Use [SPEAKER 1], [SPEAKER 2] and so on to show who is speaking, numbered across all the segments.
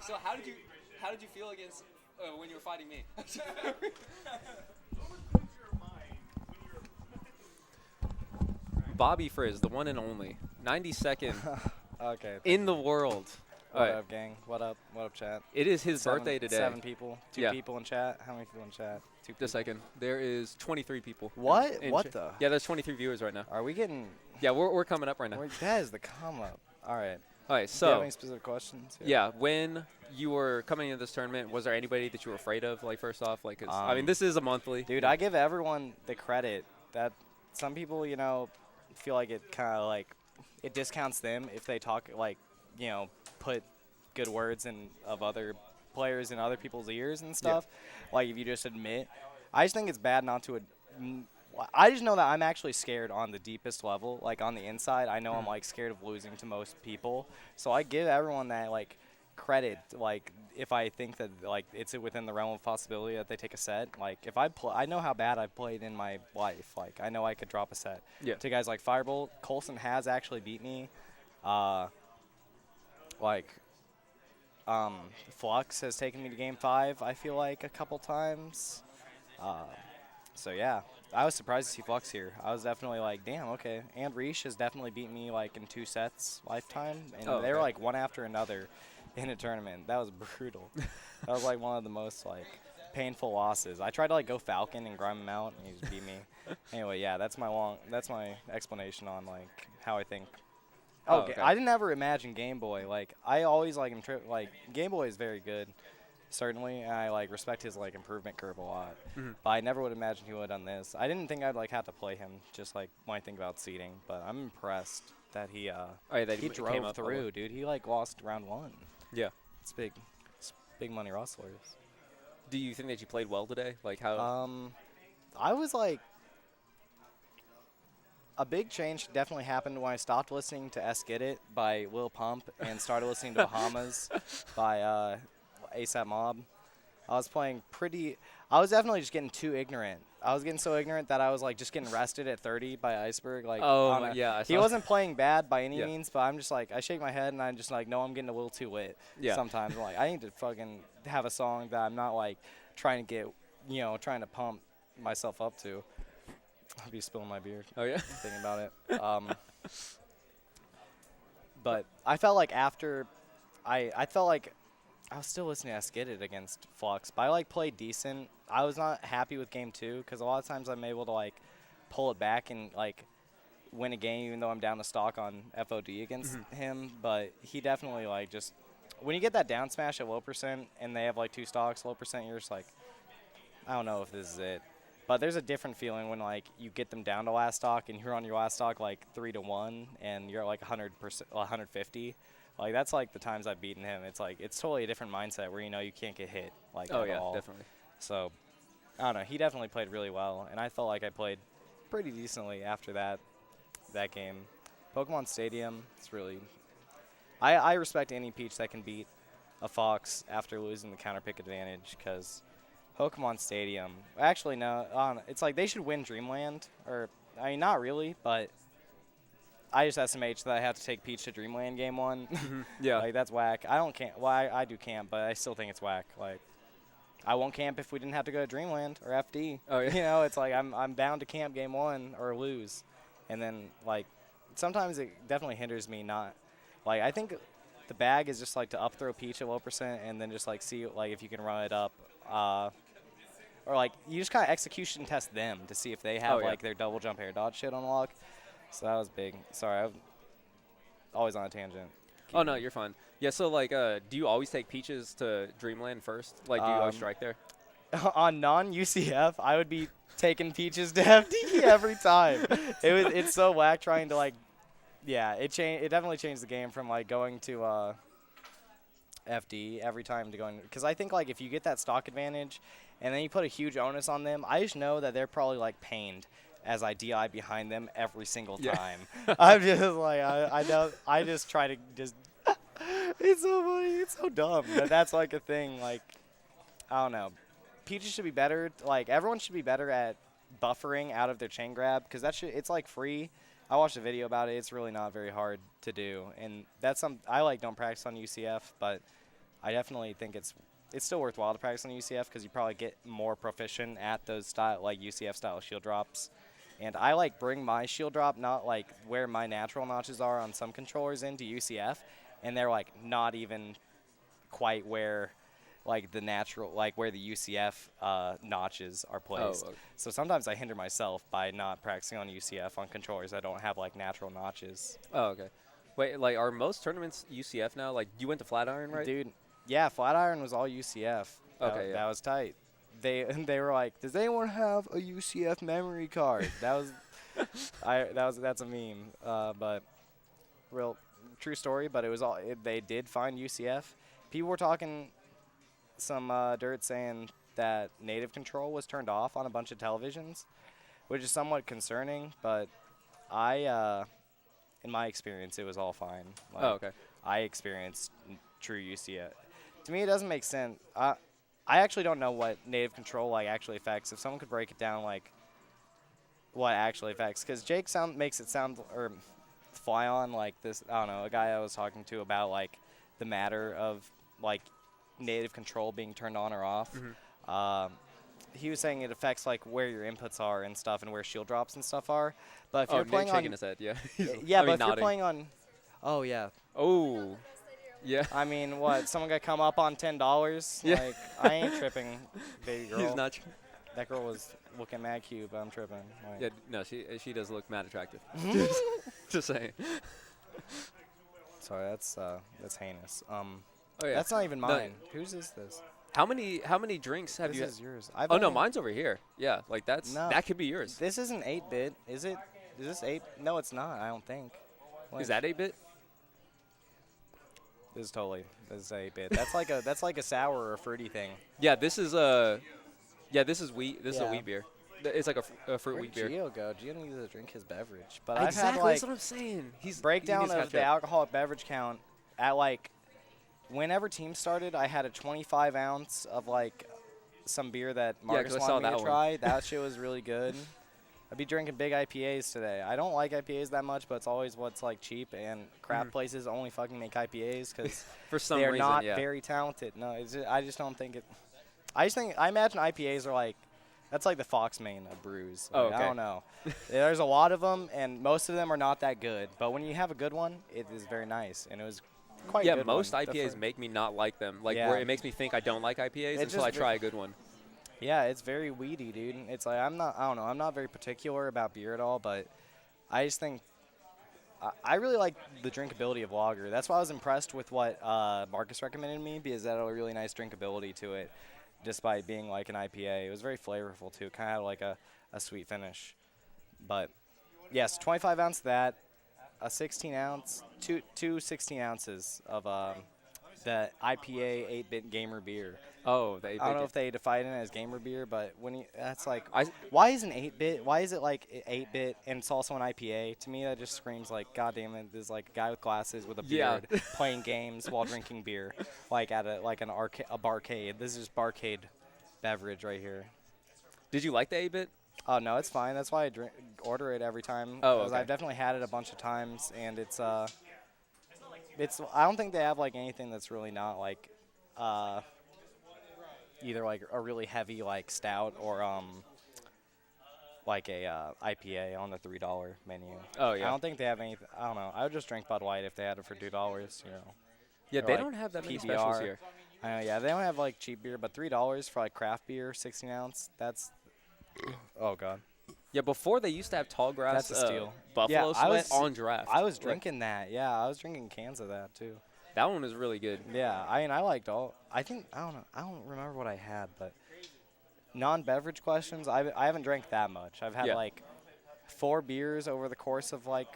[SPEAKER 1] So how did you feel against when you were fighting me? Bobby Frizz, the one and only, 92nd
[SPEAKER 2] Okay.
[SPEAKER 1] in the world.
[SPEAKER 2] What up, gang? What up? What up, chat?
[SPEAKER 1] It is his birthday today.
[SPEAKER 2] 7 people. 2
[SPEAKER 1] Yeah.
[SPEAKER 2] people in chat. How many people in chat? 2 people.
[SPEAKER 1] Just a second. There is 23 people.
[SPEAKER 2] What?
[SPEAKER 1] in
[SPEAKER 2] What
[SPEAKER 1] chat.
[SPEAKER 2] the?
[SPEAKER 1] Yeah, there's 23 viewers right now.
[SPEAKER 2] Are we getting?
[SPEAKER 1] Yeah, we're coming up right now.
[SPEAKER 2] That is the come up. All right.
[SPEAKER 1] All right,
[SPEAKER 2] Do you have
[SPEAKER 1] so
[SPEAKER 2] any specific questions?
[SPEAKER 1] yeah, when you were coming into this tournament, was there anybody that you were afraid of? Like first off, like 'cause, I mean, this is a monthly.
[SPEAKER 2] Dude, I give everyone the credit that some people, feel like it kind of like it discounts them if they talk like, put good words of other players in other people's ears and stuff. Yeah. Like if you just admit. I just think it's bad not to I just know that I'm actually scared on the deepest level, like on the inside. I know I'm like scared of losing to most people. So I give everyone that like credit, like if I think that like it's within the realm of possibility that they take a set. Like if I know how bad I've played in my life. Like I know I could drop a set.
[SPEAKER 1] Yeah.
[SPEAKER 2] To guys like Firebolt, Coulson has actually beat me. Flux has taken me to game 5, I feel like, a couple times. So yeah, I was surprised to see Flux here. I was definitely like, damn, okay. And Reish has definitely beat me like in 2 sets lifetime, and they were like one after another in a tournament. That was brutal. That was like one of the most like painful losses. I tried to like go Falcon and grind him out, and he just beat me. Anyway, yeah, that's my explanation on like how I think. Okay. I didn't ever imagine Game Boy. Like I always like Game Boy is very good. Certainly, and I like respect his like improvement curve a lot. But I never would imagine he would have done this. I didn't think I'd like have to play him just like when I think about seeding. But I'm impressed that he he drove through, dude. He like lost round 1.
[SPEAKER 1] Yeah,
[SPEAKER 2] it's big. It's big money rustlers.
[SPEAKER 1] Do you think that you played well today? Like how?
[SPEAKER 2] I was like. A big change definitely happened when I stopped listening to S Get It by Lil Pump and started listening to Bahamas by ASAP Mob. I was definitely just getting too ignorant. I was getting so ignorant that I was like just getting rested at 30 by Iceberg. Like,
[SPEAKER 1] yeah.
[SPEAKER 2] He wasn't playing bad by any means, but I'm just like, I shake my head and I'm just like, no, I'm getting a little too lit.
[SPEAKER 1] Yeah.
[SPEAKER 2] Sometimes I'm like, I need to fucking have a song that I'm not like trying to get, trying to pump myself up to. I'll be spilling my beer.
[SPEAKER 1] Oh, yeah?
[SPEAKER 2] Thinking about it. But I felt like after I felt like I was still listening to Get It against Flux, but I like played decent. I was not happy with game 2 because a lot of times I'm able to like pull it back and like win a game even though I'm down the stock on FOD against him. But he definitely like just when you get that down smash at low percent and they have like 2 stocks low percent, you're just like, I don't know if this is it. But there's a different feeling when like you get them down to last stock and you're on your last stock like 3-1 and you're like 100%, 150. Like that's like the times I've beaten him. It's like it's totally a different mindset where you can't get hit like at all.
[SPEAKER 1] Definitely.
[SPEAKER 2] So I don't know. He definitely played really well, and I felt like I played pretty decently after that game. Pokemon Stadium. It's really I respect any Peach that can beat a Fox after losing the counter pick advantage because. Pokemon Stadium. Actually, no. It's like they should win Dreamland. Or, I mean, not really, but I just estimate that I have to take Peach to Dreamland game 1.
[SPEAKER 1] Yeah.
[SPEAKER 2] Like, that's whack. I don't camp. Well, I do camp, but I still think it's whack. Like, I won't camp if we didn't have to go to Dreamland or FD.
[SPEAKER 1] Oh, yeah.
[SPEAKER 2] It's like I'm bound to camp game 1 or lose. And then, like, sometimes it definitely hinders me not. Like, I think the bag is just, like, to up throw Peach at low percent and then just, like, see, like, if you can run it up. Or, like, you just kind of execution test them to see if they have, like, their double jump air dodge shit on lock. So that was big. Sorry, I'm always on a tangent.
[SPEAKER 1] Oh, no, you're fine. Yeah, so, like, do you always take Peaches to Dreamland first? Like, do you always strike there?
[SPEAKER 2] On non-UCF, I would be taking Peaches to FD every time. It's so whack trying to, like, yeah, it definitely changed the game from, like, going to FD every time to going. Because I think, like, if you get that stock advantage – and then you put a huge onus on them, I just know that they're probably, like, pained as I DI behind them every single time. I'm just, like, I know. I just try to just – it's so funny. It's so dumb. But that's, like, a thing. Like, I don't know. Peaches should be better. Like, everyone should be better at buffering out of their chain grab because it's, like, free. I watched a video about it. It's really not very hard to do. And that's I, like, don't practice on UCF, but I definitely think it's still worthwhile to practice on UCF because you probably get more proficient at those style like UCF style shield drops. And I like bring my shield drop not like where my natural notches are on some controllers into UCF, and they're like not even quite where like the natural like where the UCF notches are placed.
[SPEAKER 1] Oh, okay.
[SPEAKER 2] So sometimes I hinder myself by not practicing on UCF on controllers that don't have like natural notches.
[SPEAKER 1] Oh, okay. Wait, like, are most tournaments UCF now? Like, you went to Flatiron, right?
[SPEAKER 2] Dude, yeah, Flatiron was all UCF.
[SPEAKER 1] Okay, yeah.
[SPEAKER 2] That was tight. They were like, does anyone have a UCF memory card? That's a meme. But real true story. But it was all they did find UCF. People were talking some dirt saying that native control was turned off on a bunch of televisions, which is somewhat concerning. But in my experience, it was all fine. Like,
[SPEAKER 1] Oh, okay.
[SPEAKER 2] I experienced true UCF. To me, it doesn't make sense. I actually don't know what native control like actually affects. If someone could break it down, like what actually affects, because Jake makes it sound or fly on like this. I don't know, a guy I was talking to about like the matter of like native control being turned on or off.
[SPEAKER 1] Mm-hmm.
[SPEAKER 2] He was saying it affects like where your inputs are and stuff, and where shield drops and stuff are. But if
[SPEAKER 1] Oh,
[SPEAKER 2] you're playing
[SPEAKER 1] Nick's
[SPEAKER 2] on,
[SPEAKER 1] shaking his head. Yeah.
[SPEAKER 2] yeah,
[SPEAKER 1] I mean,
[SPEAKER 2] but if you're
[SPEAKER 1] nodding.
[SPEAKER 2] playing on, oh yeah.
[SPEAKER 1] Oh. Yeah.
[SPEAKER 2] I mean, what? Someone got come up on $10?
[SPEAKER 1] Yeah.
[SPEAKER 2] Like, I ain't tripping, baby girl.
[SPEAKER 1] He's not.
[SPEAKER 2] That girl was looking mad cute, but I'm tripping. Like,
[SPEAKER 1] Yeah. No, she does look mad attractive. Just saying.
[SPEAKER 2] sorry, that's heinous.
[SPEAKER 1] Oh yeah.
[SPEAKER 2] That's not even
[SPEAKER 1] No.
[SPEAKER 2] mine. Whose is this?
[SPEAKER 1] How many drinks have
[SPEAKER 2] This
[SPEAKER 1] you?
[SPEAKER 2] is yours.
[SPEAKER 1] Oh no, mine's over here. Yeah, like
[SPEAKER 2] No.
[SPEAKER 1] that could be yours.
[SPEAKER 2] This isn't 8-bit, is it? Is this 8? No, it's not. I don't think. Like,
[SPEAKER 1] Is that 8-bit?
[SPEAKER 2] This is 8-bit. That's like a sour or a fruity thing.
[SPEAKER 1] Yeah, this is wheat. This is a wheat beer. It's like a fruit
[SPEAKER 2] Where'd
[SPEAKER 1] wheat beer.
[SPEAKER 2] Gio go? Gio needs to drink his beverage. But
[SPEAKER 1] Exactly.
[SPEAKER 2] I've had like
[SPEAKER 1] That's what I'm saying. He
[SPEAKER 2] breakdown
[SPEAKER 1] needs to
[SPEAKER 2] of
[SPEAKER 1] catch
[SPEAKER 2] the
[SPEAKER 1] up.
[SPEAKER 2] alcoholic beverage count at like whenever team started, I had a 25 ounce of like some beer that Marcus
[SPEAKER 1] 'cause I saw
[SPEAKER 2] wanted me
[SPEAKER 1] that
[SPEAKER 2] to
[SPEAKER 1] one.
[SPEAKER 2] try. That shit was really good. I'd be drinking big IPAs today. I don't like IPAs that much, but it's always what's like cheap, and craft places only fucking make IPAs because
[SPEAKER 1] For some
[SPEAKER 2] they're
[SPEAKER 1] reason,
[SPEAKER 2] not
[SPEAKER 1] yeah.
[SPEAKER 2] very talented. No, I just don't think it. I imagine IPAs are like. That's like the Fox main of brews.
[SPEAKER 1] Oh,
[SPEAKER 2] Like, I
[SPEAKER 1] okay.
[SPEAKER 2] don't know. There's a lot of them, and most of them are not that good. But when you have a good one, it is very nice, and it was quite
[SPEAKER 1] Yeah,
[SPEAKER 2] good.
[SPEAKER 1] most
[SPEAKER 2] one. The
[SPEAKER 1] IPAs
[SPEAKER 2] fir-
[SPEAKER 1] make me not like them. Like
[SPEAKER 2] Yeah.
[SPEAKER 1] where it makes me think I don't like IPAs
[SPEAKER 2] It's
[SPEAKER 1] until
[SPEAKER 2] just
[SPEAKER 1] I try a good one.
[SPEAKER 2] Yeah, it's very weedy, dude. It's like I don't know. I'm not very particular about beer at all, but I just think I really like the drinkability of lager. That's why I was impressed with what Marcus recommended me because that had a really nice drinkability to it, despite being like an IPA. It was very flavorful too. Kind of had like a sweet finish. But yes, 25 ounce of that, a 16 ounce, two 16 ounces of the IPA 8-bit gamer beer.
[SPEAKER 1] Oh,
[SPEAKER 2] I don't know if they define it as gamer beer, but that's like,
[SPEAKER 1] I-
[SPEAKER 2] why is an 8-bit? Why is it like 8-bit and it's also an IPA? To me, that just screams like, God damn it, there's like a guy with glasses with a
[SPEAKER 1] Yeah.
[SPEAKER 2] beard playing games while drinking beer, like at a barcade. This is just barcade beverage right here.
[SPEAKER 1] Did you like the 8-bit?
[SPEAKER 2] Oh no, it's fine. That's why I order it every time.
[SPEAKER 1] Oh,
[SPEAKER 2] 'cause
[SPEAKER 1] okay.
[SPEAKER 2] I've definitely had it a bunch of times, and it's I don't think they have like anything that's really not like either like a really heavy like stout or like a IPA on the $3 menu.
[SPEAKER 1] Oh, yeah.
[SPEAKER 2] I don't think they have anything. I don't know. I would just drink Bud Light if they had it for $2. You know.
[SPEAKER 1] Yeah,
[SPEAKER 2] Or,
[SPEAKER 1] they
[SPEAKER 2] like,
[SPEAKER 1] don't have that many specials
[SPEAKER 2] PBR.
[SPEAKER 1] here.
[SPEAKER 2] I know. Yeah, they don't have like cheap beer, but $3 for like craft beer, 16 ounce. That's. Oh God.
[SPEAKER 1] Yeah, before they used to have tall grass
[SPEAKER 2] That's a steal.
[SPEAKER 1] buffalo
[SPEAKER 2] Yeah,
[SPEAKER 1] sweat on draft.
[SPEAKER 2] I was
[SPEAKER 1] Like,
[SPEAKER 2] drinking that. Yeah, I was drinking cans of that too.
[SPEAKER 1] that one was really good.
[SPEAKER 2] Yeah, I mean, I liked all. I think I don't know. I don't remember what I had, but non-beverage questions. I haven't drank that much. I've had
[SPEAKER 1] Yeah.
[SPEAKER 2] like 4 beers over the course of like,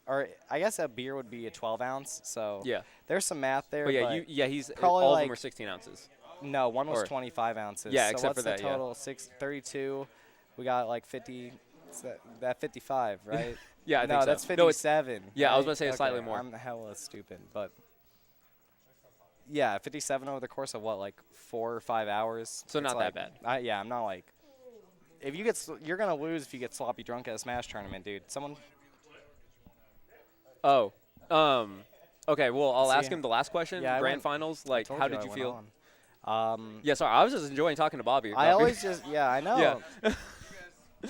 [SPEAKER 2] or I guess a beer would be a 12 ounce. So
[SPEAKER 1] Yeah.
[SPEAKER 2] there's some math there.
[SPEAKER 1] But yeah,
[SPEAKER 2] but
[SPEAKER 1] he's
[SPEAKER 2] probably
[SPEAKER 1] all of them
[SPEAKER 2] like-
[SPEAKER 1] are 16 ounces.
[SPEAKER 2] no, one was
[SPEAKER 1] or-
[SPEAKER 2] 25 ounces.
[SPEAKER 1] Yeah,
[SPEAKER 2] so
[SPEAKER 1] except
[SPEAKER 2] what's
[SPEAKER 1] for that,
[SPEAKER 2] the
[SPEAKER 1] yeah.
[SPEAKER 2] total? 32. We got like 50. That 55, right?
[SPEAKER 1] Yeah, I
[SPEAKER 2] no,
[SPEAKER 1] think so.
[SPEAKER 2] that's
[SPEAKER 1] No, it's-
[SPEAKER 2] 57.
[SPEAKER 1] yeah, I was
[SPEAKER 2] right?
[SPEAKER 1] gonna say it's slightly
[SPEAKER 2] Okay,
[SPEAKER 1] more.
[SPEAKER 2] I'm hella stupid, but yeah, 57 over the course of what, like 4 or 5 hours.
[SPEAKER 1] So
[SPEAKER 2] It's
[SPEAKER 1] not
[SPEAKER 2] like,
[SPEAKER 1] that bad.
[SPEAKER 2] Yeah, I'm not like. If you get, you're gonna lose if you get sloppy drunk at a Smash tournament, dude. Someone.
[SPEAKER 1] Oh, Okay, well, I'll
[SPEAKER 2] See,
[SPEAKER 1] ask him the last question.
[SPEAKER 2] yeah,
[SPEAKER 1] Grand finals, like,
[SPEAKER 2] told
[SPEAKER 1] how
[SPEAKER 2] you
[SPEAKER 1] did
[SPEAKER 2] I
[SPEAKER 1] you
[SPEAKER 2] went
[SPEAKER 1] feel?
[SPEAKER 2] on.
[SPEAKER 1] Yeah, sorry, I was just enjoying talking to Bobby.
[SPEAKER 2] I always just, yeah, I
[SPEAKER 1] Yeah.
[SPEAKER 2] know.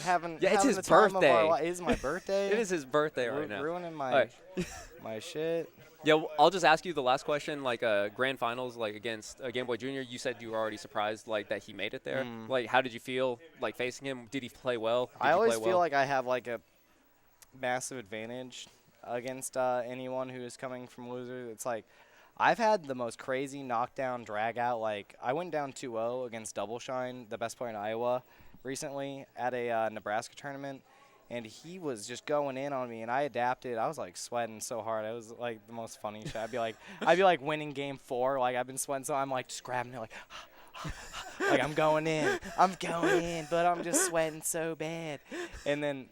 [SPEAKER 2] Having
[SPEAKER 1] Yeah, it's his
[SPEAKER 2] the time of our
[SPEAKER 1] birthday.
[SPEAKER 2] life. It is my birthday.
[SPEAKER 1] It is his birthday right now.
[SPEAKER 2] Ruining
[SPEAKER 1] All
[SPEAKER 2] my
[SPEAKER 1] right.
[SPEAKER 2] my shit.
[SPEAKER 1] Yeah, I'll just ask you the last question. Like, grand finals, like against Game Boy Junior. You said you were already surprised, like that he made it there. Like, how did you feel, like facing him? Did he play well? Did
[SPEAKER 2] I
[SPEAKER 1] you
[SPEAKER 2] always
[SPEAKER 1] play
[SPEAKER 2] feel
[SPEAKER 1] well?
[SPEAKER 2] like I have like a massive advantage against anyone who is coming from loser. It's like I've had the most crazy knockdown drag out. Like I went down 2-0 against Double Shine, the best player in Iowa, recently at a Nebraska tournament, and he was just going in on me, and I adapted. I was like sweating so hard. It was like the most funny shit. I'd be like winning game 4. Like I've been sweating, so I'm like just grabbing it like. Like I'm going in, but I'm just sweating so bad. And then,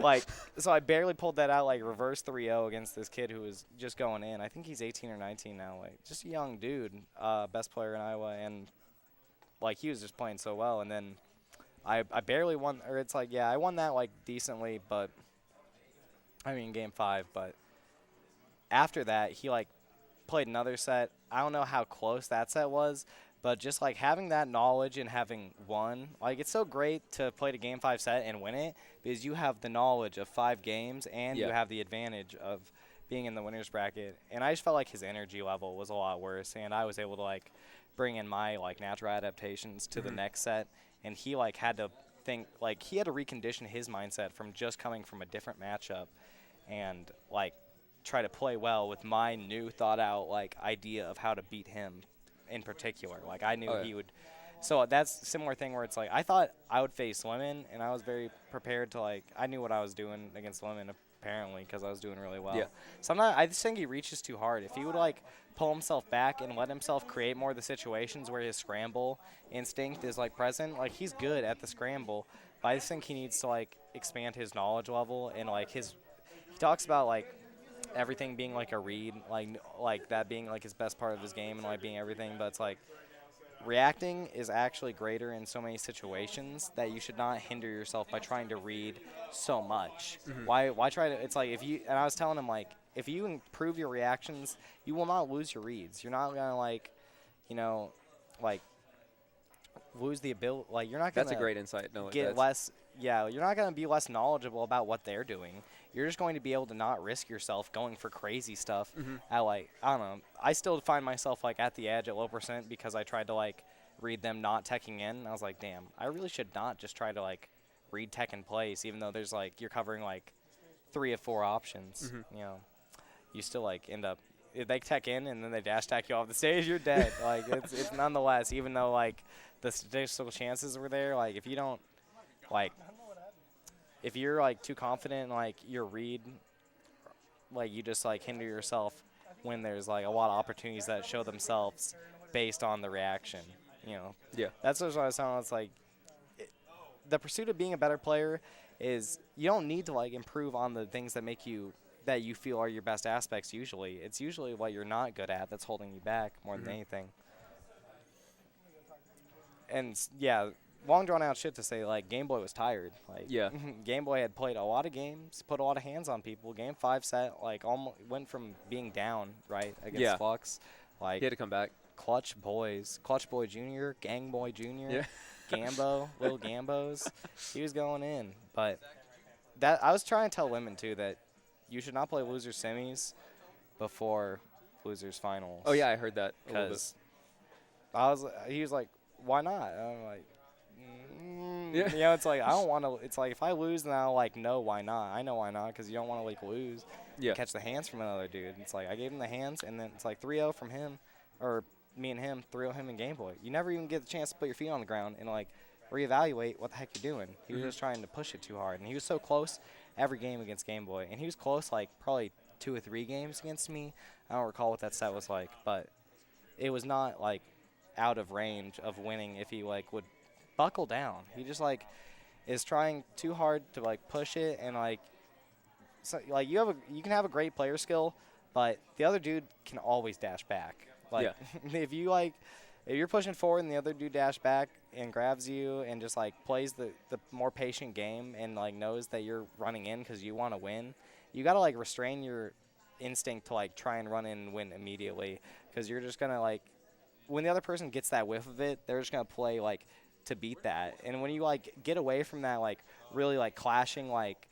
[SPEAKER 2] like, so I barely pulled that out, like reverse 3-0 against this kid who was just going in. I think he's 18 or 19 now, like just a young dude, best player in Iowa, and like he was just playing so well. And then I barely won, or it's like yeah, I won that like decently, but I mean game 5. But after that, he like played another set. I don't know how close that set was. But just, like, having that knowledge and having won, like, it's so great to play the Game 5 set and win it because you have the knowledge of 5 games and you have the advantage of being in the winner's bracket. And I just felt like his energy level was a lot worse, and I was able to, like, bring in my, like, natural adaptations to the next set. And he, like, had to think, like, he had to recondition his mindset from just coming from a different matchup and, like, try to play well with my new thought-out, like, idea of how to beat him in particular. Like I knew he would. So that's a similar thing where it's like I thought I would face Lemon, and I was very prepared to like I knew what I was doing against Lemon apparently because I was doing really well.
[SPEAKER 1] Yeah.
[SPEAKER 2] Sometimes I just think he reaches too hard. If he would like pull himself back and let himself create more of the situations where his scramble instinct is like present, like he's good at the scramble. But I just think he needs to like expand his knowledge level and like his. He talks about like everything being like a read, like that being like his best part of his game and like being everything, but it's like reacting is actually greater in so many situations that you should not hinder yourself by trying to read so much. Why try to it's like if you and I was telling him like if you improve your reactions, you will not lose your reads. You're not gonna like like lose the ability like you're not gonna
[SPEAKER 1] That's a great insight. No,
[SPEAKER 2] get less you're not gonna be less knowledgeable about what they're doing. You're just going to be able to not risk yourself going for crazy stuff at like I don't know. I still find myself like at the edge at low percent because I tried to like read them not teching in. And I was like, damn, I really should not just try to like read tech in place, even though there's like you're covering like 3 or 4 options. You still like end up if they tech in and then they dash tack you off the stage, you're dead. Like it's nonetheless, even though like the statistical chances were there, like if you don't like if you're like too confident in like your read, like you just like hinder yourself when there's like a lot of opportunities that show themselves based on the reaction.
[SPEAKER 1] Yeah.
[SPEAKER 2] That's what I was telling. It's like the pursuit of being a better player is you don't need to like improve on the things that make you that you feel are your best aspects. Usually, it's usually what you're not good at that's holding you back more than anything. And yeah. Long drawn out shit to say like Game Boy was tired. Like Game Boy had played a lot of games, put a lot of hands on people. Game 5 set like almost went from being down right against Flux. Like
[SPEAKER 1] he had to come back.
[SPEAKER 2] Clutch Boy Jr., Gang Boy Jr., Gambo, little Gambos. He was going in, but that I was trying to tell women too that you should not play losers semis before losers finals.
[SPEAKER 1] Oh yeah, I heard that.
[SPEAKER 2] Because he was like, why not? And I'm like. It's like I don't want to. It's like if I lose now, like no, why not? I know why not because you don't want to like lose. Catch the hands from another dude. It's like I gave him the hands, and then it's like 3-0 from him, or me and him 3-0 him and Game Boy. You never even get the chance to put your feet on the ground and like reevaluate what the heck you're doing. He was just trying to push it too hard, and he was so close every game against Game Boy, and he was close like probably 2 or 3 games against me. I don't recall what that set was like, but it was not like out of range of winning if he like would. Buckle down. He just like is trying too hard to like push it and like so like you can have a great player skill, but the other dude can always dash back. Like if you're pushing forward and the other dude dash back and grabs you and just like plays the more patient game and like knows that you're running in because you want to win, you got to like restrain your instinct to like try and run in and win immediately, because you're just gonna like when the other person gets that whiff of it, they're just gonna play like to beat that. And when you like get away from that like really like clashing like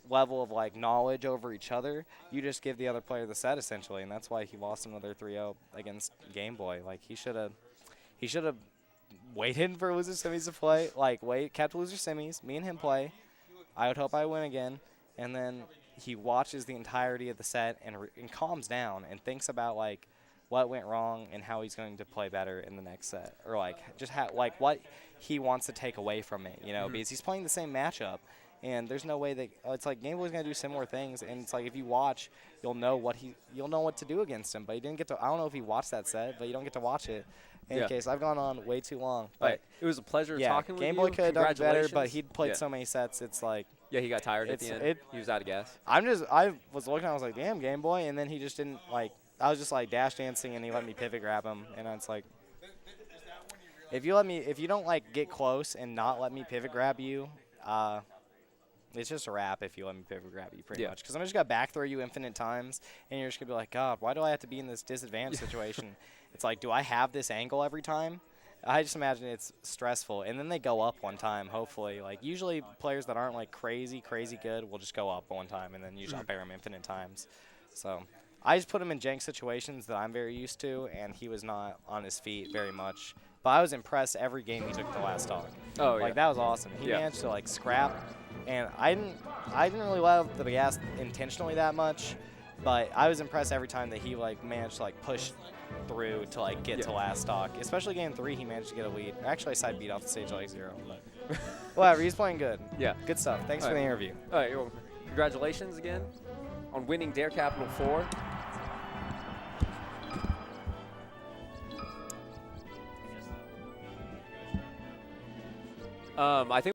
[SPEAKER 2] level of like knowledge over each other, you just give the other player the set essentially, and that's why he lost another 3-0 against Game Boy. Like he should have waited for loser semis to play. Like kept loser semis, me and him play. I would hope I win again, and then he watches the entirety of the set and calms down and thinks about like what went wrong and how he's going to play better in the next set, or like just like what he wants to take away from it, you know, because he's playing the same matchup. And there's no way that it's like Game Boy's gonna do similar things, and it's like if you watch, you'll know what to do against him. But you didn't get to. I don't know if he watched that set, but you don't get to watch it. In any case, I've gone on way too long. But
[SPEAKER 1] it was a pleasure talking with you.
[SPEAKER 2] Game Boy could have done better, but he'd played so many sets. It's like
[SPEAKER 1] he got tired at the end. He was out of gas.
[SPEAKER 2] I was looking. I was like, damn, Game Boy, and then he just didn't like. I was just like dash dancing, and he let me pivot grab him, and it's like, if you don't like get close and not let me pivot grab you, it's just a wrap if you let me pivot grab you pretty much. Because I'm just going to back throw you infinite times, and you're just going to be like, God, why do I have to be in this disadvantage situation? It's like, do I have this angle every time? I just imagine it's stressful. And then they go up one time, hopefully. Like, usually players that aren't, like, crazy good will just go up one time, and then usually I'll pair them infinite times. So I just put him in jank situations that I'm very used to, and he was not on his feet very much. But I was impressed every game he took the last dog.
[SPEAKER 1] Oh,
[SPEAKER 2] like, that was awesome. He managed to, like, scrap. And I didn't really let the gas intentionally that much, but I was impressed every time that he like managed to like push through to like get to last stock. Especially game 3, he managed to get a lead. Actually, I side beat off the stage like 0. But whatever, he's playing good.
[SPEAKER 1] Yeah,
[SPEAKER 2] good stuff. Thanks for the interview.
[SPEAKER 1] All right, well, congratulations again on winning Dare Capital 4. I think.